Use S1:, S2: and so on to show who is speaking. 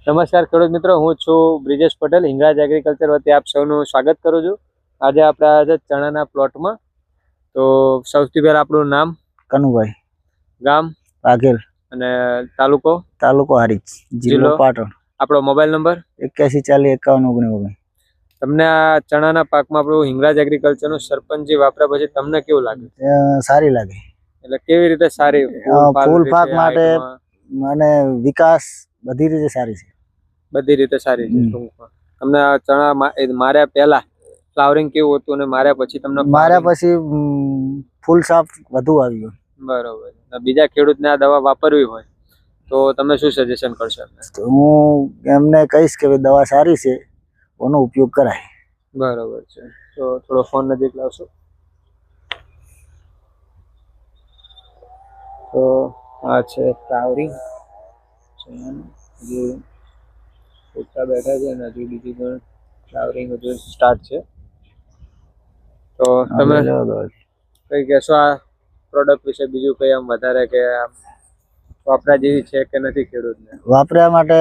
S1: નમસ્કાર ખેડૂત મિત્રો, હું છું બ્રિજેશ પટેલ. હિંગળાજ એગ્રીકલ્ચર વતી આપ સૌનું સ્વાગત કરું છું. આજે આપણે આજે ચણાના પ્લોટમાં. તો સૌથી પહેલા આપણું નામ,
S2: કનુભાઈ,
S1: ગામ
S2: વાઘેલ,
S1: અને તાલુકો
S2: હારીજ, જિલ્લો પાટણ.
S1: આપણો મોબાઈલ નંબર
S2: 81405119.
S1: તમને આ ચણાના પાકમાં આપણું હિંગળાજ એગ્રીકલ્ચરનું સરપંચજી વાપર્યા પછી તમને કેવું લાગે?
S2: સારી લાગે.
S1: એટલે કેવી રીતે સારી?
S2: ફૂલ પાક માટે અને વિકાસ બધી રીતે સારી છે.
S1: બધી રીતે સારી છે. ટૂંકમાં તમને આ ચણા માર્યા પહેલા ફ્લાવરિંગ કેવું હતું અને માર્યા પછી તમને?
S2: માર્યા પછી ફૂલ સાફ વધુ આવ્યું.
S1: બરોબર. બીજા ખેડૂતને આ દવા વાપરવી હોય તો તમે શું સજેશન કરશો?
S2: હું એમને કહીશ કે દવા સારી છે, એનો ઉપયોગ કરાય.
S1: બરોબર છે. તો થોડો ફોન નજીક લાવશો. તો આ છે ફ્લાવરિંગ, હજુ ઉઠતા બેઠા છે અને હજુ બીજી પણ ફ્લાવરિંગ હજુ સ્ટાર્ટ છે. તો તમે કઈ કહેશો આ પ્રોડક્ટ વિશે? બીજું કઈ આમ વધારે કે આમ વાપરા જેવી છે કે નથી ખેડૂતને?
S2: વાપર્યા માટે